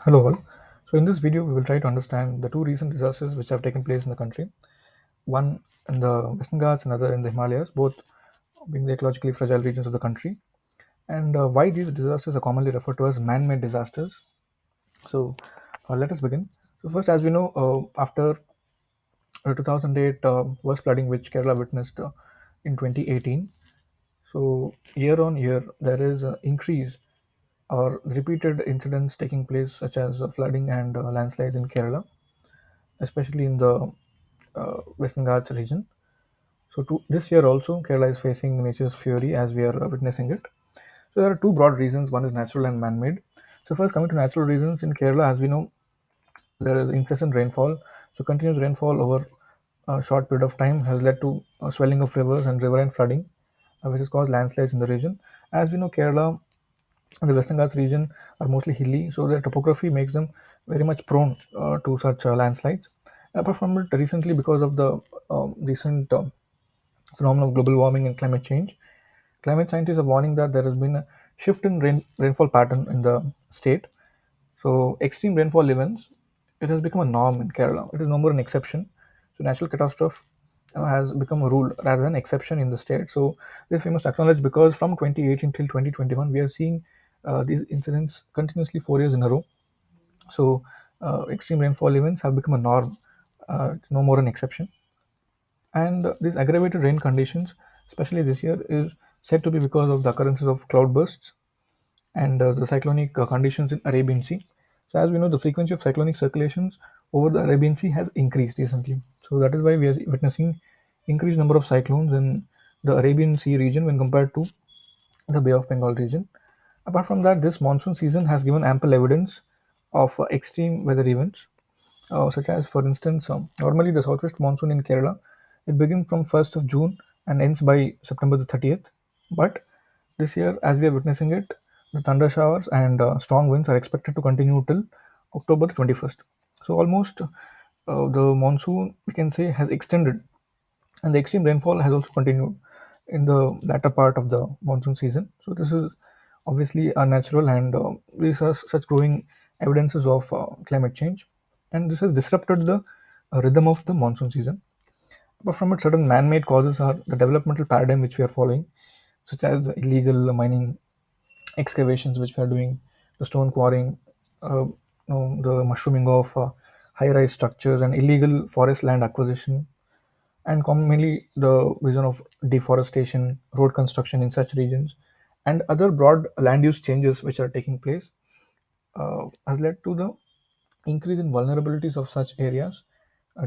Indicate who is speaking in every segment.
Speaker 1: Hello all. So in this video, we will try to understand the two recent disasters which have taken place in the country. One in the Western Ghats, another in the Himalayas, both being the ecologically fragile regions of the country, and why these disasters are commonly referred to as man-made disasters. So let us begin. So first, as we know, after 2008 worst flooding which Kerala witnessed in 2018, so year on year there is an increase or repeated incidents taking place such as flooding and landslides in Kerala, especially in the Western Ghats region. So this year also, Kerala is facing nature's fury as we are witnessing it. So there are two broad reasons. One is natural and man-made. So first, coming to natural reasons in Kerala, as we know, there is incessant rainfall. So continuous rainfall over a short period of time has led to swelling of rivers and riverine flooding, which has caused landslides in the region. As we know, Kerala and the Western Ghats region are mostly hilly, so their topography makes them very much prone to such landslides. Apart from it, recently because of the recent phenomenon of global warming and climate change, climate scientists are warning that there has been a shift in rainfall pattern in the state. So extreme rainfall events, it has become a norm in Kerala. It is no more an exception. So natural catastrophe has become a rule rather than exception in the state. So this we must acknowledge because from 2018 till 2021, we are seeing these incidents continuously 4 years in a row. So extreme rainfall events have become a norm. It's no more an exception. And these aggravated rain conditions, especially this year, is said to be because of the occurrences of cloudbursts and the cyclonic conditions in Arabian Sea. So as we know, the frequency of cyclonic circulations over the Arabian Sea has increased recently. So that is why we are witnessing increased number of cyclones in the Arabian Sea region when compared to the Bay of Bengal region. Apart from that, this monsoon season has given ample evidence of extreme weather events, such as, for instance, normally the southwest monsoon in Kerala, it begins from 1st of June and ends by September the 30th. But this year, as we are witnessing it, the thunder showers and strong winds are expected to continue till October the 21st. So almost the monsoon, we can say, has extended, and the extreme rainfall has also continued in the latter part of the monsoon season. So this is obviously unnatural, and these are such growing evidences of climate change, and this has disrupted the rhythm of the monsoon season. But from it, certain man-made causes are the developmental paradigm which we are following, such as the illegal mining excavations which we are doing, the stone quarrying, the mushrooming of high-rise structures, and illegal forest land acquisition, and commonly the reason of deforestation, road construction in such regions, and other broad land use changes which are taking place, has led to the increase in vulnerabilities of such areas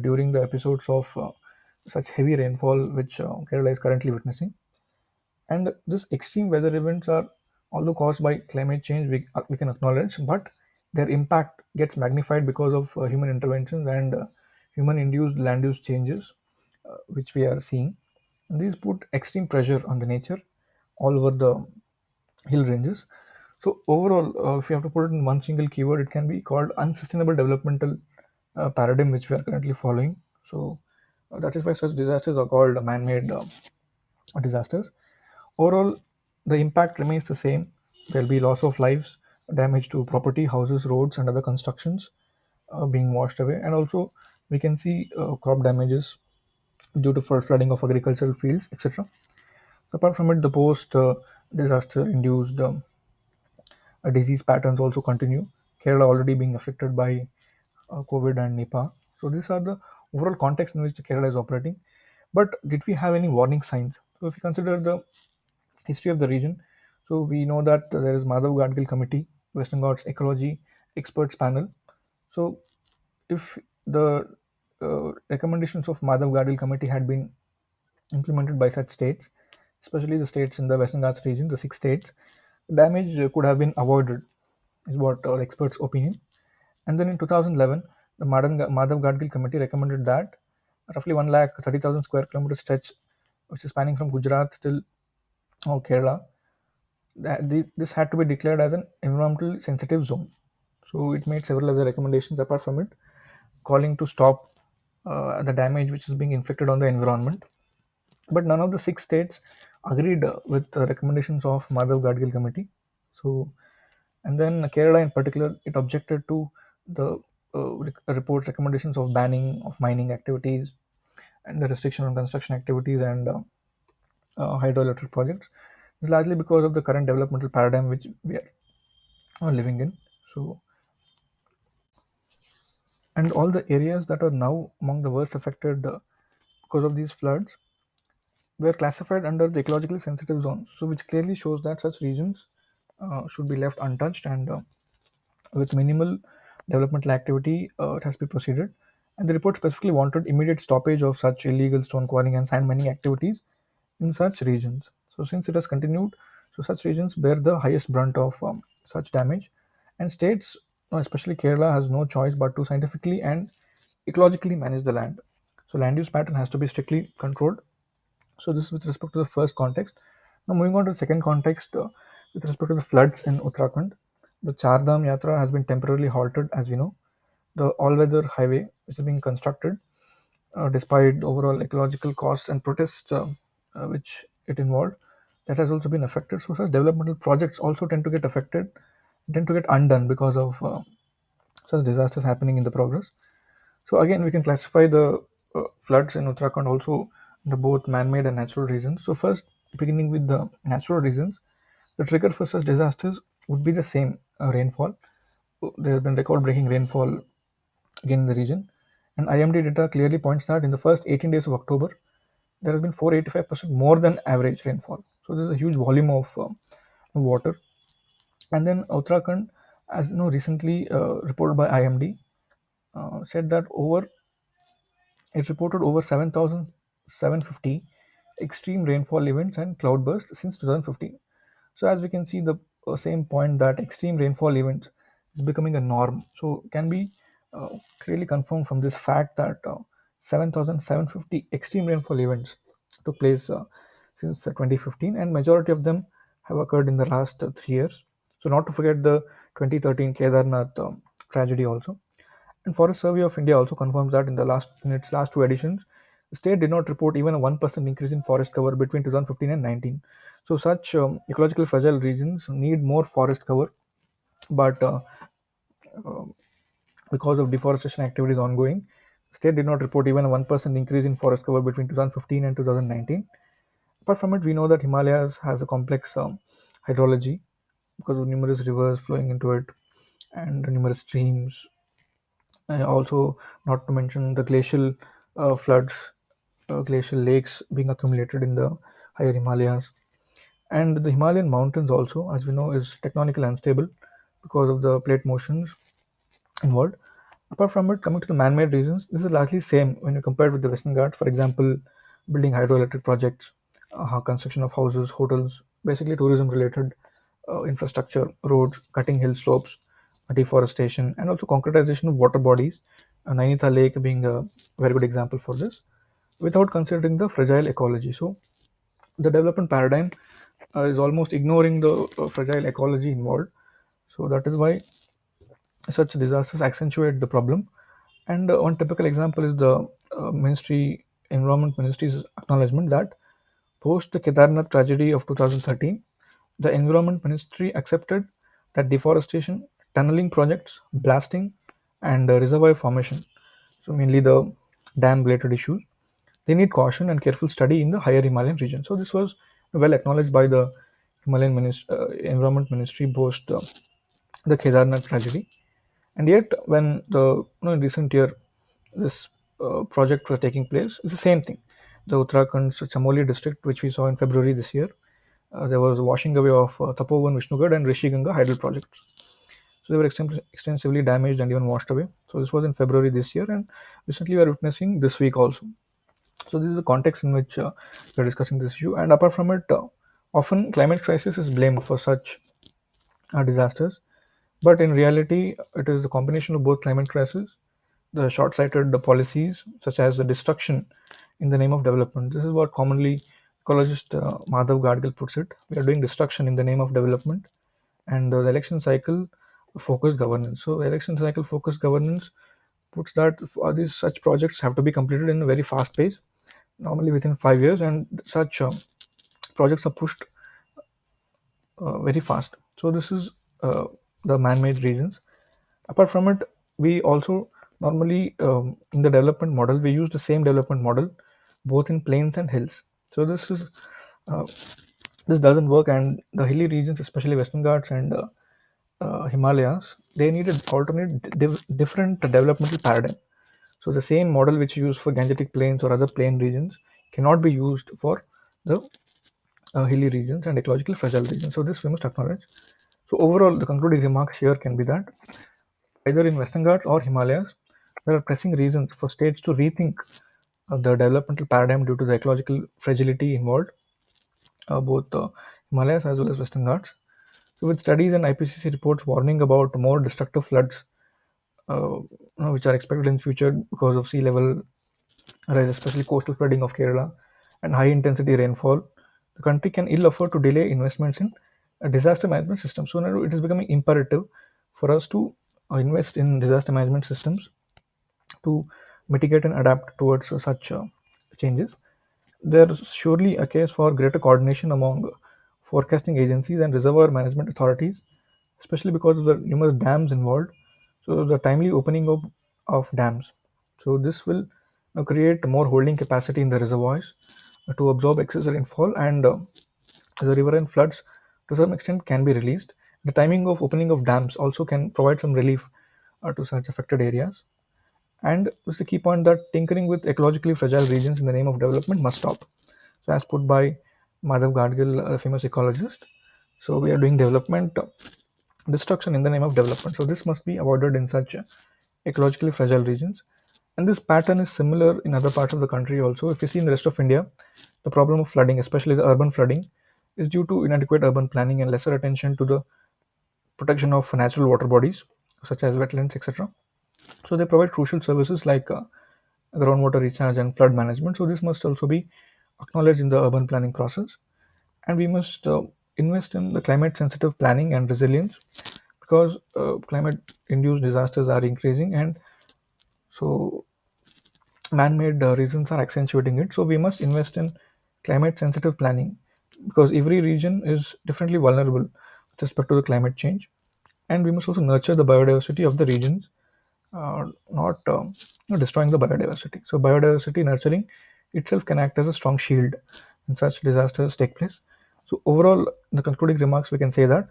Speaker 1: during the episodes of such heavy rainfall which Kerala is currently witnessing. And these extreme weather events are, although caused by climate change, we can acknowledge, but their impact gets magnified because of human interventions and human induced land use changes which we are seeing. And these put extreme pressure on the nature all over the hill ranges. So overall, if you have to put it in one single keyword, it can be called unsustainable developmental paradigm which we are currently following. So that is why such disasters are called man-made disasters. Overall, the impact remains the same. There will be loss of lives, damage to property, houses, roads, and other constructions being washed away, and also we can see crop damages due to flooding of agricultural fields, etc. Apart from it, the post disaster induced disease patterns also continue. Kerala already being affected by COVID and Nipah. So these are the overall context in which Kerala is operating. But did we have any warning signs? So if you consider the history of the region, so we know that there is Madhav Gadgil Committee, Western Ghats Ecology Experts Panel. So if the recommendations of Madhav Gadgil Committee had been implemented by such states, especially the states in the Western Ghats region, the six states, damage could have been avoided, is what our experts' opinion. And then in 2011, the Madhav Gadgil Committee recommended that roughly 1,30,000 square kilometer stretch, which is spanning from Gujarat till Kerala, this had to be declared as an environmentally sensitive zone. So it made several other recommendations apart from it, calling to stop the damage which is being inflicted on the environment. But none of the six states agreed with the recommendations of Madhav Gadgil Committee. So And then Kerala in particular, it objected to the report's recommendations of banning of mining activities and the restriction on construction activities and hydroelectric projects. It's largely because of the current developmental paradigm which we are living in. So, and all the areas that are now among the worst affected because of these floods were classified under the ecologically sensitive zones. So, which clearly shows that such regions should be left untouched and with minimal developmental activity, it has to be proceeded. And the report specifically wanted immediate stoppage of such illegal stone quarrying and sand mining activities in such regions. So, since it has continued, so such regions bear the highest brunt of such damage, and states, especially Kerala, has no choice but to scientifically and ecologically manage the land. So, land use pattern has to be strictly controlled. So, this is with respect to the first context. Now, moving on to the second context, with respect to the floods in Uttarakhand, the Char Dham Yatra has been temporarily halted, as we know. The all-weather highway, which is being constructed, despite overall ecological costs and protests which it involved, that has also been affected. So such developmental projects also tend to get affected, tend to get undone because of such disasters happening in the progress. So again, we can classify the floods in Uttarakhand also into both man-made and natural reasons. So first, beginning with the natural reasons, the trigger for such disasters would be the same rainfall. There has been record-breaking rainfall again in the region, and IMD data clearly points that in the first 18 days of October, there has been 485% more than average rainfall. So there's a huge volume of water. And then Uttarakhand, as you know, recently reported by IMD, said that it reported over 7,750 extreme rainfall events and cloudbursts since 2015. So as we can see, the same point that extreme rainfall events is becoming a norm. So can be clearly confirmed from this fact that 7,750 extreme rainfall events took place since 2015, and majority of them have occurred in the last 3 years. So not to forget the 2013 Kedarnath tragedy also. And Forest Survey of India also confirms that in its last two editions, the state did not report even a 1% increase in forest cover between 2015 and 19. So such ecologically fragile regions need more forest cover, but uh, because of deforestation activities ongoing, the state did not report even a 1% increase in forest cover between 2015 and 2019. Apart from it, we know that Himalayas has a complex hydrology because of numerous rivers flowing into it and numerous streams. Also, not to mention the glacial floods, glacial lakes being accumulated in the higher Himalayas. And the Himalayan mountains also, as we know, is tectonically unstable because of the plate motions involved. Apart from it, coming to the man-made reasons, this is largely same when you compare it with the Western Ghats. For example, building hydroelectric projects, construction of houses, hotels, basically tourism-related infrastructure, roads, cutting hill slopes, deforestation, and also concretization of water bodies. Nainital Lake being a very good example for this, without considering the fragile ecology. So the development paradigm is almost ignoring the fragile ecology involved. So that is why such disasters accentuate the problem. And one typical example is the environment ministry's acknowledgement that post the Kedarnath tragedy of 2013, the environment ministry accepted that deforestation, tunneling projects, blasting, and reservoir formation, so mainly the dam related issues, they need caution and careful study in the higher Himalayan region. So this was well acknowledged by the Environment Ministry post the Kedarnath tragedy. And yet, when in recent year this project was taking place, it's the same thing. The Uttarakhand's Chamoli district, which we saw in February this year, there was a washing away of Tapovan, Vishnugad, and Rishiganga hydel projects. So they were extensively damaged and even washed away. So this was in February this year, and recently we are witnessing this week also. So this is the context in which we are discussing this issue. And apart from it, often climate crisis is blamed for such disasters, but in reality, it is a combination of both climate crisis, the short-sighted policies, such as the destruction in the name of development. This is what commonly ecologist Madhav Gadgil puts it. We are doing destruction in the name of development, and the election cycle focused governance. So, election cycle focused governance puts that these such projects have to be completed in a very fast pace, normally within 5 years, and such projects are pushed very fast. So, this is the man-made regions. Apart from it, we also normally in the development model we use the same development model both in plains and hills. So uh, this doesn't work, and the hilly regions, especially Western Ghats and Himalayas, they need an alternate different developmental paradigm. So the same model which you use for Gangetic plains or other plain regions cannot be used for the hilly regions and ecologically fragile regions. So this we must acknowledge. So overall, the concluding remarks here can be that either in Western Ghats or Himalayas, there are pressing reasons for states to rethink the developmental paradigm due to the ecological fragility involved, both Himalayas as well as Western Ghats. So with studies and IPCC reports warning about more destructive floods, which are expected in future because of sea level rise, especially coastal flooding of Kerala and high intensity rainfall, the country can ill afford to delay investments in a disaster management system. So now it is becoming imperative for us to invest in disaster management systems to mitigate and adapt towards such changes. There is surely a case for greater coordination among forecasting agencies and reservoir management authorities, especially because of the numerous dams involved. So the timely opening of dams. So this will create more holding capacity in the reservoirs to absorb excess rainfall, and the riverine floods to some extent can be released. The timing of opening of dams also can provide some relief to such affected areas. And it's the key point that tinkering with ecologically fragile regions in the name of development must stop. So, as put by Madhav Gadgil, a famous ecologist, so we are doing development destruction in the name of development. So, this must be avoided in such ecologically fragile regions. And this pattern is similar in other parts of the country also. If you see in the rest of India, the problem of flooding, especially the urban flooding, is due to inadequate urban planning and lesser attention to the protection of natural water bodies such as wetlands, etc. So they provide crucial services like groundwater recharge and flood management. So this must also be acknowledged in the urban planning process, and we must invest in the climate sensitive planning and resilience because climate induced disasters are increasing, and so man-made reasons are accentuating it. So we must invest in climate sensitive planning because every region is differently vulnerable with respect to the climate change, and we must also nurture the biodiversity of the regions, not destroying the biodiversity. So biodiversity nurturing itself can act as a strong shield when such disasters take place. So overall, in the concluding remarks, we can say that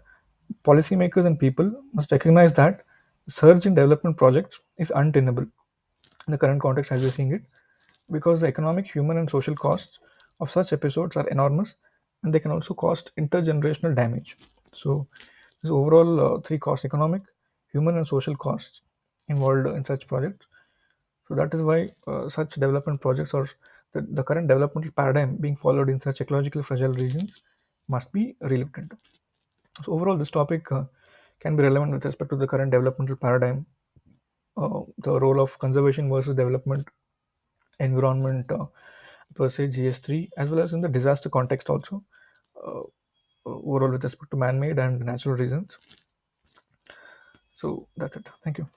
Speaker 1: policymakers and people must recognize that surge in development projects is untenable in the current context as we're seeing it, because the economic, human, and social costs of such episodes are enormous, and they can also cost intergenerational damage. So, this overall three costs: economic, human, and social costs involved in such projects. So that is why such development projects or the current developmental paradigm being followed in such ecologically fragile regions must be relooked into. So overall, this topic can be relevant with respect to the current developmental paradigm, the role of conservation versus development, environment per se, GS3, as well as in the disaster context also, uh, overall with respect to man-made and natural reasons. So that's it. Thank you.